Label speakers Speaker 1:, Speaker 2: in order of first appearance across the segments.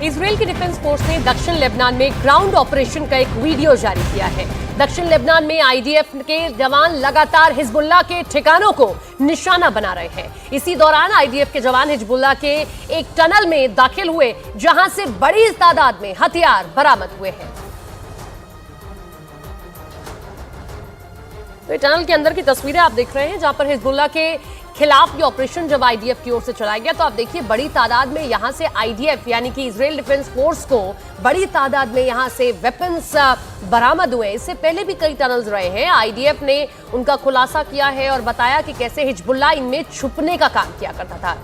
Speaker 1: Israel की defence force ने दक्षिण लेबनान में ग्राउंड ऑपरेशन का एक वीडियो जारी किया है। दक्षिण लेबनान में आईडीएफ के जवान लगातार हिजबुल्लाह के ठिकानों को निशाना बना रहे हैं। इसी दौरान आईडीएफ के जवान हिजबुल्लाह के एक टनल में दाखिल हुए, जहां से बड़ी तादाद में हथियार बरामद हुए हैं। तो टनल के अंदर की तस्वीरें आप देख रहे हैं, जहां पर हिजबुल्लाह के खिलाफ ये ऑपरेशन जब आईडीएफ की ओर से चलाया गया, तो आप देखिए बड़ी तादाद में यहां से आईडीएफ यानी कि इजराइल डिफेंस फोर्स को बड़ी तादाद में यहां से वेपन्स बरामद हुए। इससे पहले भी कई टनल्स रहे हैं। आईडीएफ ने उनका खुलासा किया है और बताया कि कैसे हिजबुल्लाह इनमें छुपने का काम किया करता था।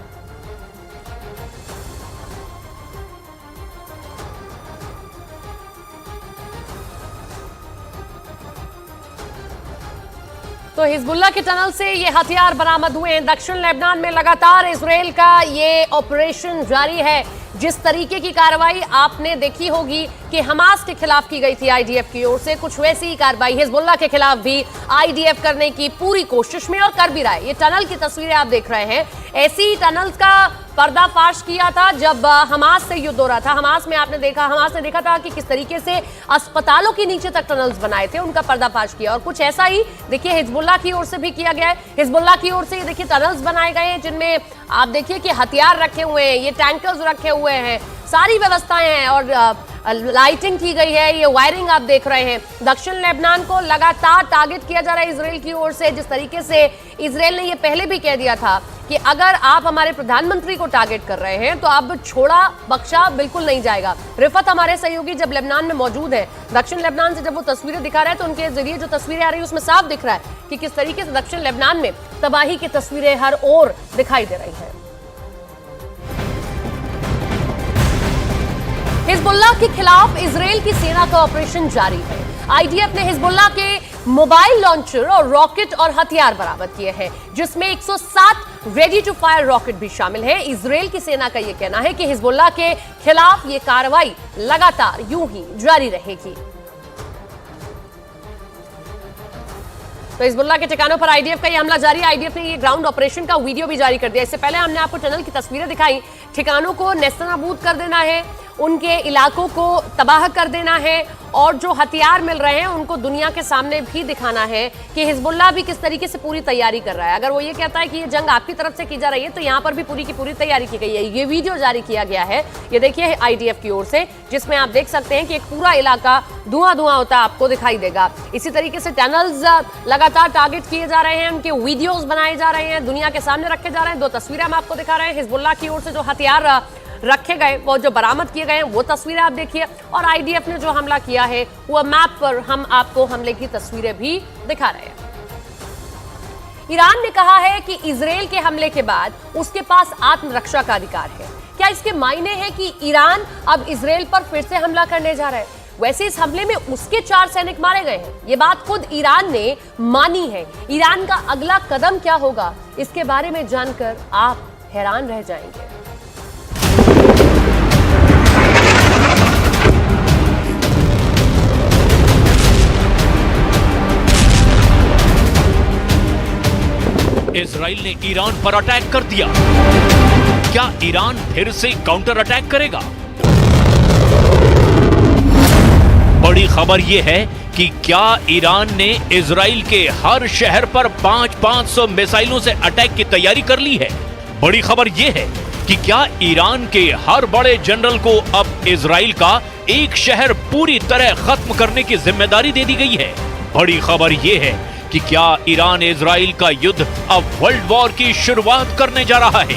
Speaker 1: तो हिजबुल्लाह के टनल से ये हथियार बरामद हुए हैं। दक्षिण लेबनान में लगातार इजराइल का ये ऑपरेशन जारी है। जिस तरीके की कार्रवाई आपने देखी होगी कि हमास के खिलाफ की गई थी आईडीएफ की ओर से, कुछ वैसी ही कार्रवाई हिजबुल्लाह के खिलाफ भी आईडीएफ करने की पूरी कोशिश में और कर भी रहा है। ये टनल की तस्वीरें आप देख रहे हैं। ऐसी ही टनल्स का पर्दाफाश किया था जब हमास से युद्ध हो रहा था। हमास ने देखा था कि किस तरीके से अस्पतालों के नीचे तक टनल्स बनाए थे, उनका पर्दाफाश किया। और कुछ ऐसा ही देखिए हिजबुल्लाह की ओर से भी किया गया है। हिजबुल्लाह की ओर से ये देखिए टनल्स बनाए गए हैं, जिनमें आप देखिए कि हथियार रखे हुए हैं, ये टैंकर्स रखे हुए हैं, सारी व्यवस्थाएं हैं और लाइटिंग की गई है। ये वायरिंग आप देख रहे हैं। दक्षिण लेबनान को लगातार टारगेट किया जा रहा है इजराइल की ओर से। जिस तरीके से इजराइल ने ये पहले भी कह दिया था कि अगर आप हमारे प्रधानमंत्री को टारगेट कर रहे हैं तो अब छोड़ा बख्शा बिल्कुल नहीं जाएगा। रिफत हमारे सहयोगी जब लेबनान में मौजूद है, दक्षिण लेबनान से जब वो तस्वीरें दिखा रहे हैं, तो उनके जरिए जो तस्वीरें आ रही है उसमें साफ दिख रहा है कि किस तरीके से दक्षिण लेबनान में तबाही की तस्वीरें हर ओर दिखाई दे रही है। हिजबुल्लाह के खिलाफ इजराइल की सेना का ऑपरेशन जारी है। आईडीएफ ने हिजबुल्लाह के मोबाइल लॉन्चर और रॉकेट और हथियार बरामद किए हैं, जिसमें 160 रेडी टू फायर रॉकेट भी शामिल है। इजराइल की सेना का यह कहना है कि हिजबुल्लाह के खिलाफ यह कार्रवाई लगातार यूं ही जारी रहेगी। तो हिजबुल्लाह के ठिकानों पर आईडीएफ का यह हमला जारी है। आईडीएफ ने ये ग्राउंड ऑपरेशन का वीडियो भी जारी कर दिया। इससे पहले हमने आपको टनल की तस्वीरें दिखाई। ठिकानों को नेस्तनाबूद कर देना है, उनके इलाकों को तबाह कर देना है और जो हथियार मिल रहे हैं उनको दुनिया के सामने भी दिखाना है कि हिजबुल्लाह भी किस तरीके से पूरी तैयारी कर रहा है। अगर वो ये कहता है कि ये जंग आपकी तरफ से की जा रही है, तो यहाँ पर भी पूरी की पूरी तैयारी की गई है। ये वीडियो जारी किया गया है, ये देखिए आईडीएफ की ओर से, जिसमें आप देख सकते हैं कि एक पूरा इलाका धुआं धुआं होता आपको दिखाई देगा। इसी तरीके से टनल्स लगातार टारगेट किए जा रहे हैं, उनके वीडियोज बनाए जा रहे हैं, दुनिया के सामने रखे जा रहे हैं। 2 तस्वीरें हम आपको दिखा रहे हैं। हिजबुल्लाह की ओर से जो हथियार रखे गए, वो जो बरामद किए गए हैं, वो तस्वीरें आप देखिए। और आईडीएफ ने जो हमला किया है, वो मैप पर हम आपको हमले की तस्वीरें भी दिखा रहे हैं। ईरान ने कहा है कि इजराइल के हमले के बाद उसके पास आत्मरक्षा का अधिकार है। क्या इसके मायने हैं कि ईरान अब इजराइल पर फिर से हमला करने जा रहा है? वैसे इस हमले में उसके 4 सैनिक मारे गए हैं, ये बात खुद ईरान ने मानी है। ईरान का अगला कदम क्या होगा, इसके बारे में जानकर आप हैरान रह जाएंगे।
Speaker 2: इजराइल ने ईरान पर अटैक कर दिया। क्या ईरान फिर से काउंटर अटैक करेगा? बड़ी खबर यह है कि क्या ईरान ने इजराइल के हर शहर पर 500 मिसाइलों से अटैक की तैयारी कर ली है। बड़ी खबर यह है कि क्या ईरान के हर बड़े जनरल को अब इजराइल का एक शहर पूरी तरह खत्म करने की जिम्मेदारी दे दी गई है। बड़ी खबर यह है कि क्या ईरान इजराइल का युद्ध अब वर्ल्ड वॉर की शुरुआत करने जा रहा है।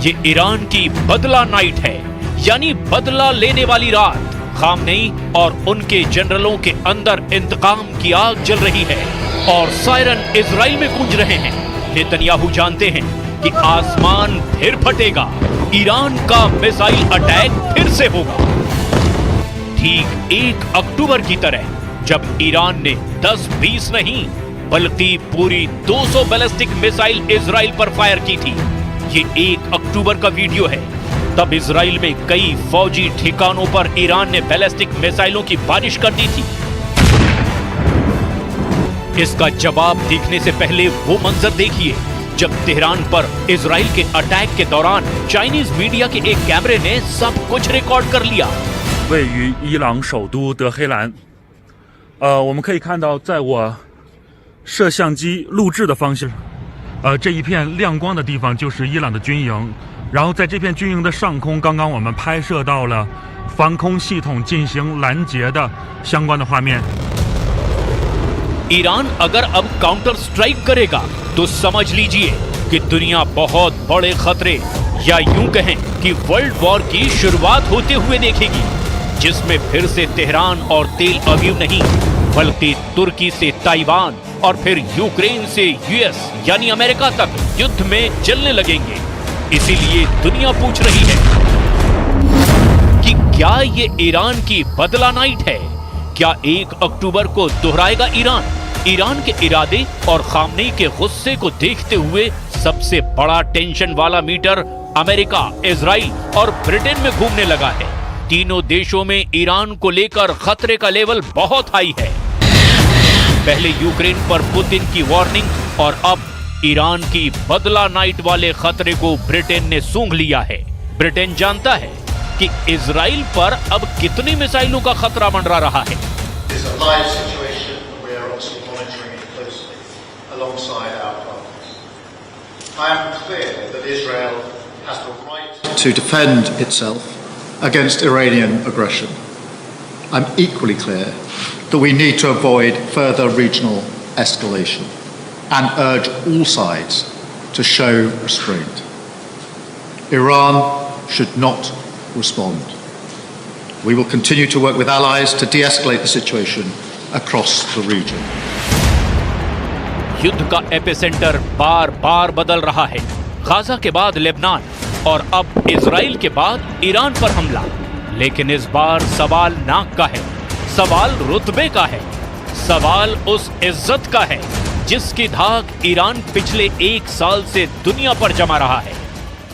Speaker 2: ये ईरान की बदला नाइट है, यानी बदला लेने वाली रात। खामनेई और उनके जनरलों के अंदर इंतकाम की आग जल रही है और सायरन इजराइल में गूंज रहे हैं। नेतन्याहू जानते हैं कि आसमान फिर फटेगा, ईरान का मिसाइल अटैक फिर से होगा। ठीक 1 अक्टूबर की तरह, जब ईरान ने 10-20 नहीं बल्कि पूरी 200 बैलिस्टिक मिसाइल इजराइल पर फायर की थी। ये 1 अक्टूबर का वीडियो है। तब इजराइल में कई फौजी ठिकानों पर ईरान ने बैलिस्टिक मिसाइलों की बारिश कर दी थी। इसका जवाब देखने से पहले वो मंजर देखिए जब तेहरान पर इजराइल के अटैक के दौरान चाइनीज मीडिया के एक कैमरे ने सब कुछ रिकॉर्ड कर लिया।
Speaker 3: 位于伊朗首都德黑兰，我们可以看到，在我摄像机录制的方向，这一片亮光的地方就是伊朗的军营，然后在这片军营的上空，刚刚我们拍摄到了防空系统进行拦截的相关的画面。
Speaker 2: ईरान अगर अब काउंटर स्ट्राइक करेगा तो समझ लीजिए कि दुनिया बहुत बड़े खतरे या यूं कहें कि वर्ल्ड वॉर की शुरुआत होते हुए देखेगी, जिसमें फिर से तेहरान और तेल अवीव नहीं बल्कि तुर्की से ताइवान और फिर यूक्रेन से यूएस यानी अमेरिका तक युद्ध में जलने लगेंगे। इसीलिए दुनिया पूछ रही है कि क्या ये ईरान की बदला नाइट है? क्या 1 अक्टूबर को दोहराएगा ईरान? ईरान के इरादे और खामनेई के गुस्से को देखते हुए सबसे बड़ा टेंशन वाला मीटर अमेरिका, इजराइल और ब्रिटेन में घूमने लगा है। तीनों देशों में ईरान को लेकर खतरे का लेवल बहुत हाई है। पहले यूक्रेन पर पुतिन की वार्निंग और अब ईरान की बदला नाइट वाले खतरे को ब्रिटेन ने सूंघ लिया है। ब्रिटेन जानता है कि इजराइल पर अब कितनी मिसाइलों का खतरा मंडरा रहा है।
Speaker 4: To defend itself against Iranian aggression. I'm equally clear that we need to avoid further regional escalation and urge all sides to show restraint. Iran should not respond. We will continue to work with allies to de-escalate the situation across the region.
Speaker 2: युद्ध का epicentre बार बार बदल रहा है। Gaza के बाद Lebanon और अब Israel के बाद ईरान पर हमला। लेकिन इस बार सवाल नाक का है, सवाल रुतबे का है, सवाल उस इज्जत का है जिसकी धाक ईरान पिछले 1 साल से दुनिया पर जमा रहा है।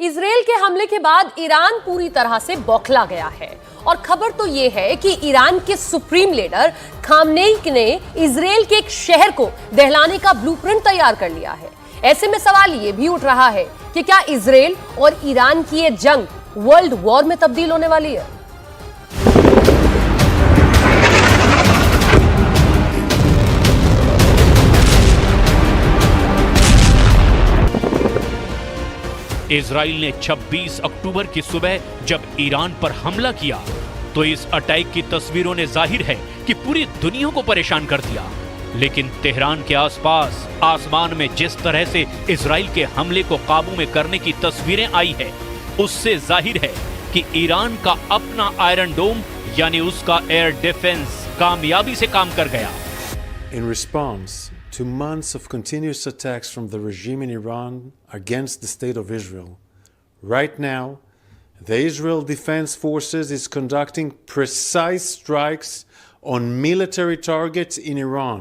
Speaker 1: इजराइल के हमले के बाद ईरान पूरी तरह से बौखला गया है और खबर तो यह है कि ईरान के सुप्रीम लीडर खामनेई ने इजराइल के एक शहर को दहलाने का ब्लूप्रिंट तैयार कर लिया है। ऐसे में सवाल यह भी उठ रहा है कि क्या इजराइल और ईरान की ये जंग वर्ल्ड वॉर में तब्दील होने वाली है?
Speaker 2: इजराइल ने 26 अक्टूबर की सुबह जब ईरान पर हमला किया तो इस अटैक की तस्वीरों ने जाहिर है कि पूरी दुनिया को परेशान कर दिया। लेकिन तेहरान के आसपास आसमान में जिस तरह से इजराइल के हमले को काबू में करने की तस्वीरें आई है, उससे जाहिर है कि ईरान का अपना आयरन डोम यानी उसका एयर डिफेंस कामयाबी से काम कर गया।
Speaker 5: In response to months of continuous attacks from the regime in Iran against the state of Israel, right now, the Israel Defense Forces is conducting precise strikes on military targets in Iran.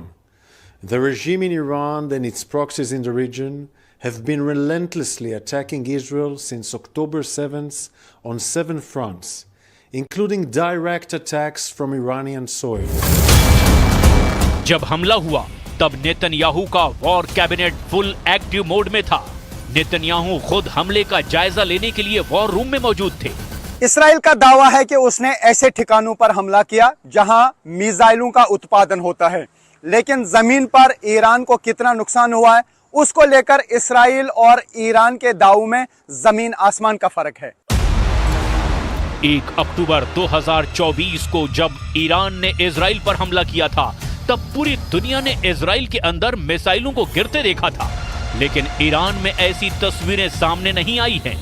Speaker 5: The regime in Iran and its proxies in the region have been relentlessly attacking Israel since October 7th on 7 fronts, including direct attacks from Iranian soil.
Speaker 2: जब हमला हुआ तब Netanyahu का war cabinet full active mode में था। Netanyahu खुद हमले का जायजा लेने के लिए वॉर रूम में मौजूद थे।
Speaker 6: इसराइल का दावा है कि उसने ऐसे ठिकानों पर हमला किया जहां मिसाइलों का उत्पादन होता है, लेकिन जमीन पर ईरान को कितना नुकसान हुआ है उसको लेकर इसराइल और ईरान के दावों में जमीन आसमान का फर्क है।
Speaker 2: 1 अक्टूबर 2024 को जब ईरान ने इजराइल पर हमला किया था तब पूरी दुनिया ने इजराइल के अंदर मिसाइलों को गिरते देखा था, लेकिन ईरान में ऐसी तस्वीरें सामने नहीं आई हैं।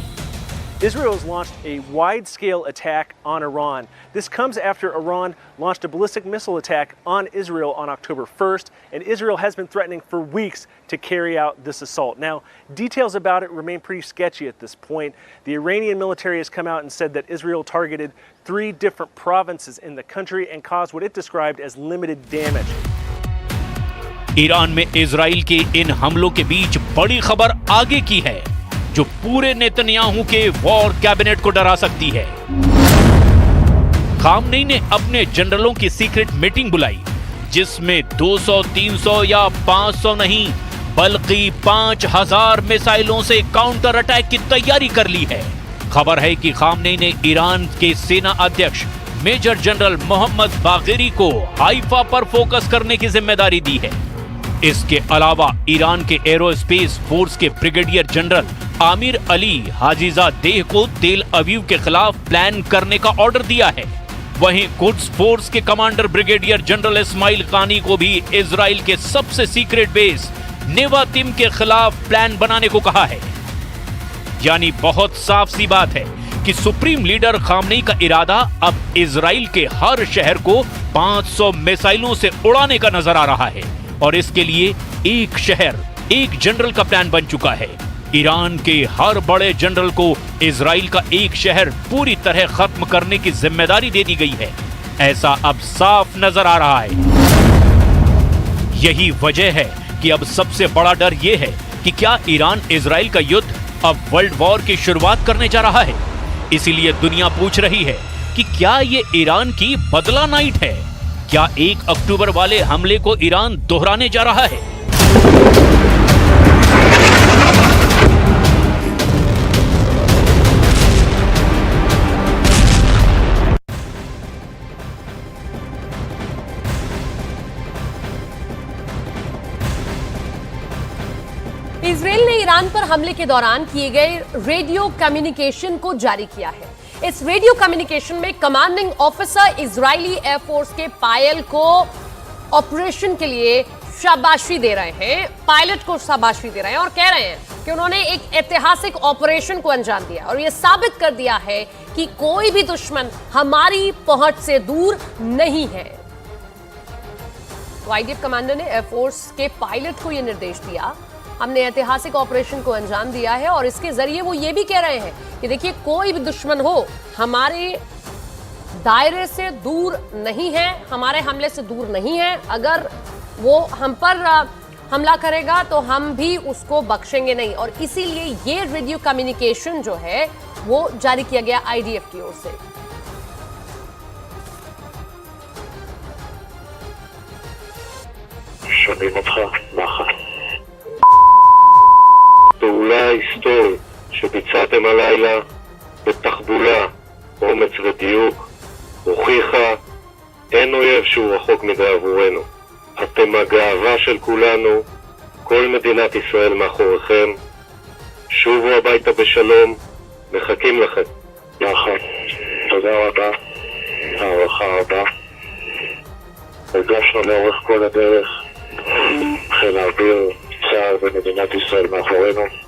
Speaker 7: Israel has launched a wide-scale attack on Iran. This comes after Iran launched a ballistic missile attack on Israel on October 1st, and Israel has been threatening for weeks to carry out this assault. Now, details about it remain pretty sketchy at this point. The Iranian military has come out and said that Israel targeted 3 different provinces in the country and caused what it described as limited damage.
Speaker 2: Iran में Israel के इन हमलों के बीच बड़ी खबर आगे की है, जो पूरे नेतन्याहू के वॉर कैबिनेट को डरा सकती है। खामनेई ने अपने जनरलों की सीक्रेट मीटिंग बुलाई, जिसमें 200, 300 या 500 नहीं, बल्कि 5000 मिसाइलों से काउंटर अटैक की तैयारी कर ली है। खबर है कि खामनेई ने ईरान के सेना अध्यक्ष मेजर जनरल मोहम्मद बागेरी को हाइफा पर फोकस करने की जिम्मेदारी दी है। इसके अलावा ईरान के एरोस्पेस फोर्स के ब्रिगेडियर जनरल आमिर अली हाजीजादेह को तेल अवीव के खिलाफ प्लान करने का ऑर्डर दिया है। वहीं कुड्स फोर्स के कमांडर ब्रिगेडियर जनरल इस्माइल कानी को भी इजराइल के सबसे सीक्रेट बेस नेवातिम के खिलाफ प्लान बनाने को कहा है। यानी बहुत साफ सी बात है कि सुप्रीम लीडर खामनेई का इरादा अब इजराइल के हर शहर को 500 मिसाइलों से उड़ाने का नजर आ रहा है, और इसके लिए एक शहर, एक जनरल का प्लान बन चुका है। ईरान के हर बड़े जनरल को इजराइल का एक शहर पूरी तरह खत्म करने की जिम्मेदारी दे दी गई है, ऐसा अब साफ नजर आ रहा है। यही वजह है कि अब सबसे बड़ा डर यह है कि क्या ईरान इजराइल का युद्ध अब वर्ल्ड वॉर की शुरुआत करने जा रहा है। इसीलिए दुनिया पूछ रही है कि क्या ये ईरान की बदला नाइट है? क्या 1 अक्टूबर वाले हमले को ईरान दोहराने जा रहा है?
Speaker 1: इजराइल ने ईरान पर हमले के दौरान किए गए रेडियो कम्युनिकेशन को जारी किया है। इस रेडियो कम्युनिकेशन में कमांडिंग ऑफिसर इजरायली एयरफोर्स के पायलट को ऑपरेशन के लिए शाबाशी दे रहे हैं, पायलट को शाबाशी दे रहे हैं और कह रहे हैं कि उन्होंने एक ऐतिहासिक ऑपरेशन को अंजाम दिया और यह साबित कर दिया है कि कोई भी दुश्मन हमारी पहुंच से दूर नहीं है। तो आईडीएफ कमांडर ने एयरफोर्स के पायलट को यह निर्देश दिया, हमने ऐतिहासिक ऑपरेशन को अंजाम दिया है, और इसके जरिए वो ये भी कह रहे हैं कि देखिए कोई भी दुश्मन हो हमारे दायरे से दूर नहीं है, हमारे हमले से दूर नहीं है। अगर वो हम पर हमला करेगा तो हम भी उसको बख्शेंगे नहीं, और इसीलिए ये रेडियो कम्युनिकेशन जो है वो जारी किया गया आईडीएफ की ओर से।
Speaker 8: פעולה היסטורית שביצעתם הלילה בתחבולה, אומץ ודיוק, הוכיחה אין אויב שהוא רחוק מדי עבורנו. אתם הגאווה של כולנו, כל מדינת ישראל מאחוריכם. שובו הביתה בשלום, מחכים לכם. יחד, תודה רבה, הערכה רבה. הרגשנו לאורך כל הדרך, חיל האוויר, צה"ל ומדינת ישראל מאחורינו.